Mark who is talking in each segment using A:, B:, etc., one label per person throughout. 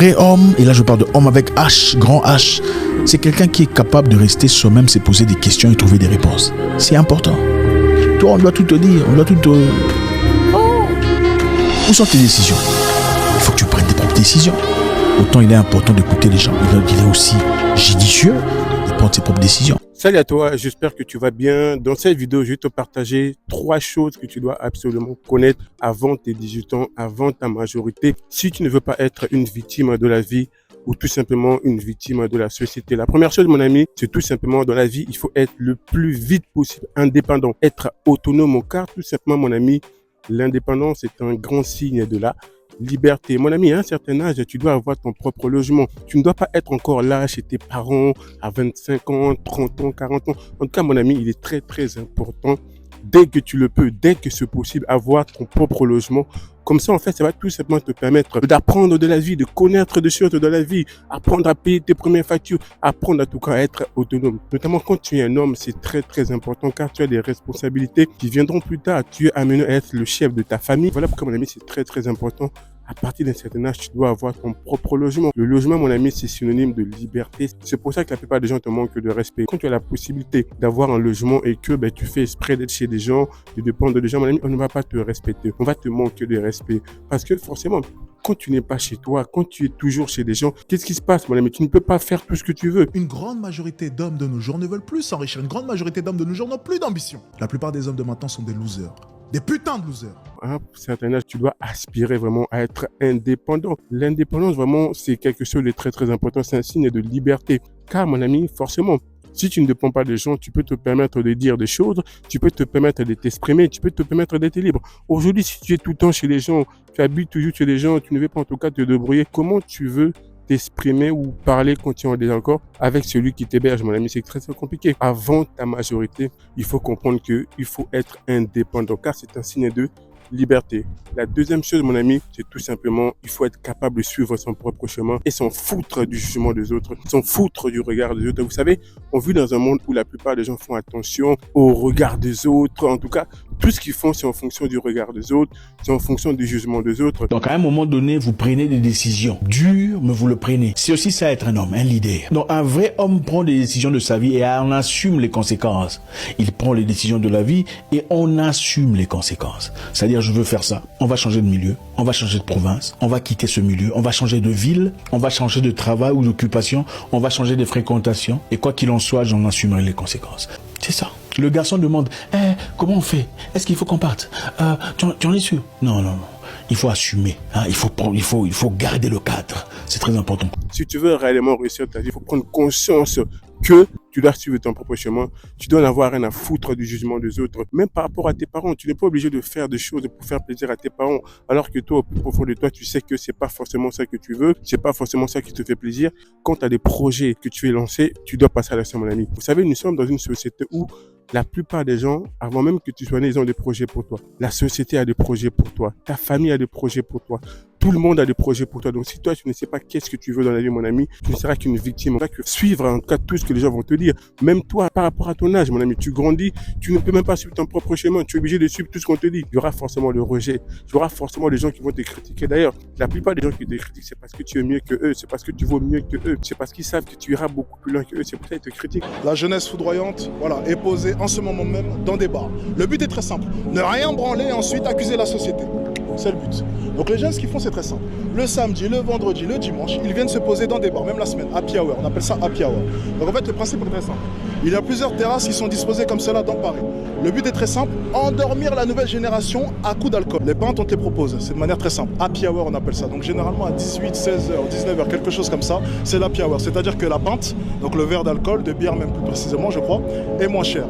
A: vrai homme, et là je parle de homme avec H, grand H, c'est quelqu'un qui est capable de rester soi-même, se poser des questions et trouver des réponses. C'est important. Toi, on doit tout te dire, on doit tout te... Où sont tes décisions? Il faut que tu prennes tes propres décisions. Autant il est important d'écouter les gens, il est aussi judicieux de prendre ses propres décisions.
B: Salut à toi, j'espère que tu vas bien. Dans cette vidéo, je vais te partager 3 choses que tu dois absolument connaître avant tes 18 ans, avant ta majorité, si tu ne veux pas être une victime de la vie ou tout simplement une victime de la société. La première chose, mon ami, c'est tout simplement dans la vie, il faut être le plus vite possible indépendant, être autonome, car tout simplement, mon ami, l'indépendance est un grand signe de la liberté. Mon ami, à un certain âge, tu dois avoir ton propre logement. Tu ne dois pas être encore là chez tes parents à 25 ans, 30 ans, 40 ans. En tout cas, mon ami, il est très, très important, dès que tu le peux, dès que c'est possible, avoir ton propre logement. Comme ça, en fait, ça va tout simplement te permettre d'apprendre de la vie, de connaître des choses de la vie, apprendre à payer tes premières factures, apprendre à tout cas à être autonome. Notamment quand tu es un homme, c'est très très important car tu as des responsabilités qui viendront plus tard. Tu es amené à être le chef de ta famille. Voilà pourquoi, mon ami, c'est très très important. À partir d'un certain âge, tu dois avoir ton propre logement. Le logement, mon ami, c'est synonyme de liberté. C'est pour ça que la plupart des gens te manquent de respect. Quand tu as la possibilité d'avoir un logement et que tu fais exprès d'être chez des gens, de dépendre des gens, mon ami, on ne va pas te respecter. On va te manquer de respect. Parce que forcément, quand tu n'es pas chez toi, quand tu es toujours chez des gens, qu'est-ce qui se passe, mon ami? Tu ne peux pas faire tout ce que tu veux.
C: Une grande majorité d'hommes de nos jours ne veulent plus s'enrichir. Une grande majorité d'hommes de nos jours n'ont plus d'ambition. La plupart des hommes de maintenant sont des losers. Des putains de losers.
B: À un certain âge, tu dois aspirer vraiment à être indépendant. L'indépendance, vraiment, c'est quelque chose de très, très important. C'est un signe de liberté. Car, mon ami, forcément, si tu ne dépends pas des gens, tu peux te permettre de dire des choses, tu peux te permettre de t'exprimer, tu peux te permettre d'être libre. Aujourd'hui, si tu es tout le temps chez les gens, tu habites toujours chez les gens, tu ne veux pas en tout cas te débrouiller, comment tu veux t'exprimer ou parler quand tu es en désaccord avec celui qui t'héberge, mon ami? C'est très très compliqué. Avant ta majorité, il faut comprendre qu'il faut être indépendant car c'est un signe de liberté. La deuxième chose, mon ami, c'est tout simplement, il faut être capable de suivre son propre chemin et s'en foutre du jugement des autres, s'en foutre du regard des autres. Vous savez, on vit dans un monde où la plupart des gens font attention au regard des autres. En tout cas, tout ce qu'ils font, c'est en fonction du regard des autres, c'est en fonction du jugement des autres.
A: Donc à un moment donné, vous prenez des décisions dures, mais vous le prenez. C'est aussi ça être un homme, un leader. Donc un vrai homme prend des décisions de sa vie et on assume les conséquences. Il prend les décisions de la vie et on assume les conséquences. C'est-à-dire, je veux faire ça, on va changer de milieu, on va changer de province, on va quitter ce milieu, on va changer de ville, on va changer de travail ou d'occupation, on va changer de fréquentation et quoi qu'il en soit, j'en assumerai les conséquences. C'est ça. Le garçon demande, comment on fait? Est-ce qu'il faut qu'on parte? Tu en es sûr? Non. Il faut assumer, hein? Il faut garder le cadre. C'est très important.
B: Si tu veux réellement réussir ta vie, il faut prendre conscience que tu dois suivre ton propre chemin. Tu dois n'avoir rien à foutre du jugement des autres. Même par rapport à tes parents, tu n'es pas obligé de faire des choses pour faire plaisir à tes parents. Alors que toi, au plus profond de toi, tu sais que c'est pas forcément ça que tu veux. C'est pas forcément ça qui te fait plaisir. Quand tu as des projets que tu veux lancer, tu dois passer à l'action, mon ami. Vous savez, nous sommes dans une société où la plupart des gens, avant même que tu sois né, ils ont des projets pour toi. La société a des projets pour toi. Ta famille a des projets pour toi. Tout le monde a des projets pour toi. Donc, si toi, tu ne sais pas qu'est-ce que tu veux dans la vie, mon ami, tu ne seras qu'une victime. On va que suivre, en tout cas, tout ce que les gens vont te dire. Même toi, par rapport à ton âge, mon ami, tu grandis, tu ne peux même pas suivre ton propre chemin. Tu es obligé de suivre tout ce qu'on te dit. Il y aura forcément le rejet. Il y aura forcément des gens qui vont te critiquer. D'ailleurs, la plupart des gens qui te critiquent, c'est parce que tu es mieux que eux. C'est parce que tu vaux mieux que eux. C'est parce qu'ils savent que tu iras beaucoup plus loin que eux. C'est pour ça qu'ils te critiquent.
C: La jeunesse foudroyante, est posée en ce moment même dans des bars. Le but est très simple. Ne rien branler et ensuite accuser la société. C'est le but. Donc les jeunes, ce qu'ils font, c'est très simple. Le samedi, le vendredi, le dimanche, ils viennent se poser dans des bars, même la semaine, happy hour. On appelle ça happy hour. Donc en fait, le principe est très simple. Il y a plusieurs terrasses qui sont disposées comme cela dans Paris. Le but est très simple, endormir la nouvelle génération à coups d'alcool. Les peintres, on te les propose. C'est de manière très simple. Happy hour, on appelle ça. Donc généralement à 18, 16h, 19h, quelque chose comme ça, c'est l'happy hour. C'est-à-dire que la pinte, donc le verre d'alcool, de bière même plus précisément, je crois, est moins cher.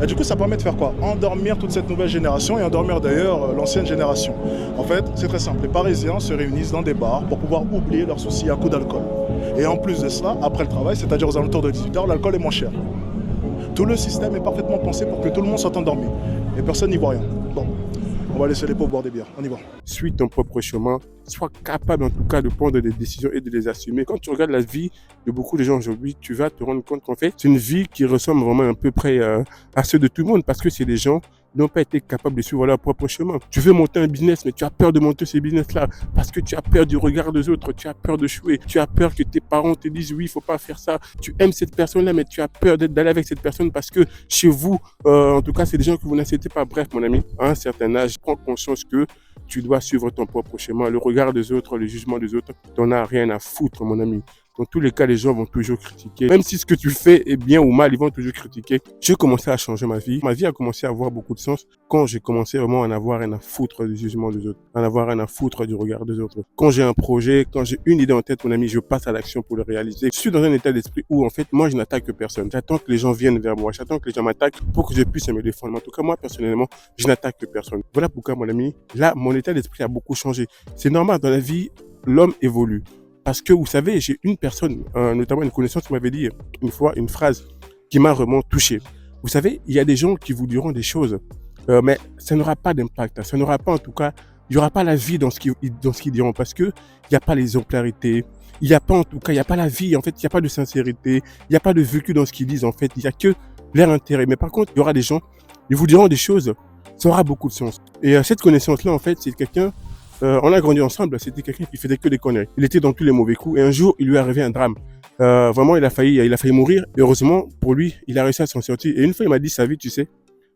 C: Et du coup, ça permet de faire quoi? Endormir toute cette nouvelle génération et endormir d'ailleurs l'ancienne génération. En fait, c'est très simple. Les Parisiens se réunissent dans des bars pour pouvoir oublier leurs soucis à coups d'alcool. Et en plus de cela, après le travail, c'est-à-dire aux alentours de 18h, l'alcool est moins cher. Tout le système est parfaitement pensé pour que tout le monde soit endormi. Et personne n'y voit rien. Bon, on va laisser les pauvres boire des bières. On y va.
B: Suis ton propre chemin. Sois capable en tout cas de prendre des décisions et de les assumer. Quand tu regardes la vie de beaucoup de gens aujourd'hui, tu vas te rendre compte qu'en fait, c'est une vie qui ressemble vraiment à peu près à ceux de tout le monde parce que c'est des gens n'ont pas été capables de suivre leur propre chemin. Tu veux monter un business, mais tu as peur de monter ce business-là parce que tu as peur du regard des autres, tu as peur de jouer, tu as peur que tes parents te disent oui, il faut pas faire ça. Tu aimes cette personne-là, mais tu as peur d'aller avec cette personne parce que chez vous, en tout cas, c'est des gens que vous n'acceptez pas. Bref, mon ami, à un certain âge, prends conscience que tu dois suivre ton propre chemin. Le regard des autres, le jugement des autres, t'en as rien à foutre, mon ami. Dans tous les cas, les gens vont toujours critiquer. Même si ce que tu fais est bien ou mal, ils vont toujours critiquer. J'ai commencé à changer ma vie. Ma vie a commencé à avoir beaucoup de sens quand j'ai commencé vraiment à en avoir rien à foutre du jugement des autres, à en avoir rien à foutre du regard des autres. Quand j'ai un projet, quand j'ai une idée en tête, mon ami, je passe à l'action pour le réaliser. Je suis dans un état d'esprit où, en fait, moi, je n'attaque personne. J'attends que les gens viennent vers moi. J'attends que les gens m'attaquent pour que je puisse me défendre. En tout cas, moi, personnellement, je n'attaque personne. Voilà pourquoi, mon ami, là, mon état d'esprit a beaucoup changé. C'est normal, dans la vie, l'homme évolue. Parce que, vous savez, j'ai une personne, notamment une connaissance, qui m'avait dit une fois une phrase qui m'a vraiment touché. Vous savez, il y a des gens qui vous diront des choses, mais ça n'aura pas d'impact. Ça n'aura pas, en tout cas, il n'y aura pas la vie dans ce qu'ils diront parce que il n'y a pas l'exemplarité. Il n'y a pas, en tout cas, il n'y a pas la vie. En fait, il n'y a pas de sincérité. Il n'y a pas de vécu dans ce qu'ils disent. En fait, il n'y a que leur intérêt. Mais par contre, il y aura des gens, ils vous diront des choses, ça aura beaucoup de sens. Et cette connaissance-là, en fait, c'est quelqu'un. On a grandi ensemble, c'était quelqu'un qui faisait que des conneries. Il était dans tous les mauvais coups et un jour, il lui est arrivé un drame. Vraiment, il a failli mourir. Et heureusement, pour lui, il a réussi à s'en sortir. Et une fois, il m'a dit, sa vie, tu sais,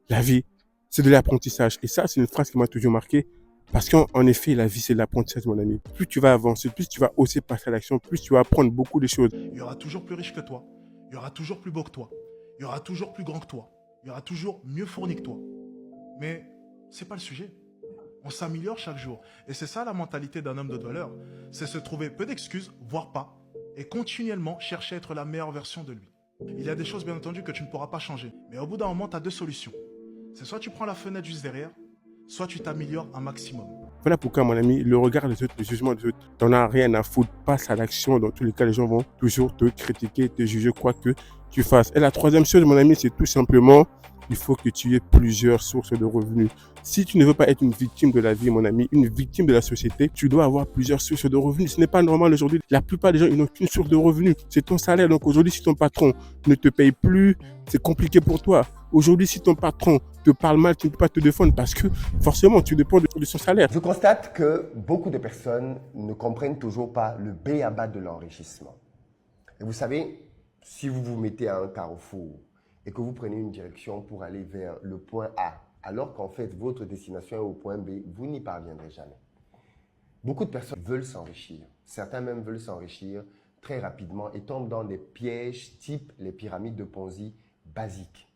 B: la vie, c'est de l'apprentissage. Et ça, c'est une phrase qui m'a toujours marqué. Parce qu'en effet, la vie, c'est de l'apprentissage, mon ami. Plus tu vas avancer, plus tu vas oser passer à l'action, plus tu vas apprendre beaucoup de choses.
C: Il y aura toujours plus riche que toi. Il y aura toujours plus beau que toi. Il y aura toujours plus grand que toi. Il y aura toujours mieux fourni que toi. Mais c'est pas le sujet. On s'améliore chaque jour. Et c'est ça la mentalité d'un homme de valeur. C'est se trouver peu d'excuses, voire pas, et continuellement chercher à être la meilleure version de lui. Il y a des choses, bien entendu, que tu ne pourras pas changer. Mais au bout d'un moment, tu as deux solutions. C'est soit tu prends la fenêtre juste derrière, soit tu t'améliores un maximum.
B: Voilà pourquoi, mon ami, le regard des autres, le jugement des autres, t'en as rien à foutre. Passe à l'action. Dans tous les cas, les gens vont toujours te critiquer, te juger, quoi que tu fasses. Et la troisième chose, mon ami, c'est tout simplement, il faut que tu aies plusieurs sources de revenus. Si tu ne veux pas être une victime de la vie, mon ami, une victime de la société, tu dois avoir plusieurs sources de revenus. Ce n'est pas normal aujourd'hui. La plupart des gens, ils n'ont qu'une source de revenus. C'est ton salaire. Donc aujourd'hui, si ton patron ne te paye plus, c'est compliqué pour toi. Aujourd'hui, si ton patron te parle mal, tu ne peux pas te défendre parce que forcément, tu dépends de son salaire.
D: Je constate que beaucoup de personnes ne comprennent toujours pas le b.a.-ba de l'enrichissement. Et vous savez, si vous vous mettez à un carrefour et que vous prenez une direction pour aller vers le point A, alors qu'en fait, votre destination est au point B, vous n'y parviendrez jamais. Beaucoup de personnes veulent s'enrichir. Certains même veulent s'enrichir très rapidement et tombent dans des pièges type les pyramides de Ponzi basiques.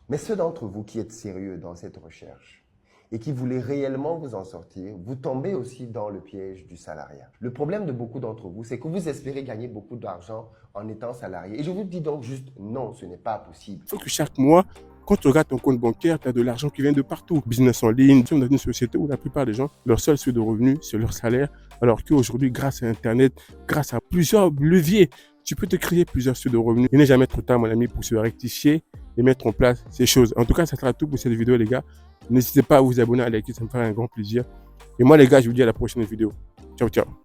D: Mais ceux d'entre vous qui êtes sérieux dans cette recherche et qui voulez réellement vous en sortir, vous tombez aussi dans le piège du salariat. Le problème de beaucoup d'entre vous, c'est que vous espérez gagner beaucoup d'argent en étant salarié. Et je vous dis donc juste non, ce n'est pas possible.
B: Il faut que chaque mois, quand tu regardes ton compte bancaire, tu as de l'argent qui vient de partout. Business en ligne, nous sommes dans une société où la plupart des gens, leur seul source de revenus, c'est leur salaire. Alors qu'aujourd'hui, grâce à Internet, grâce à plusieurs leviers, tu peux te créer plusieurs sources de revenus. Il n'est jamais trop tard, mon ami, pour se rectifier et mettre en place ces choses. En tout cas, ça sera tout pour cette vidéo, les gars. N'hésitez pas à vous abonner, à liker, ça me fera un grand plaisir. Et moi, les gars, je vous dis à la prochaine vidéo. Ciao, ciao.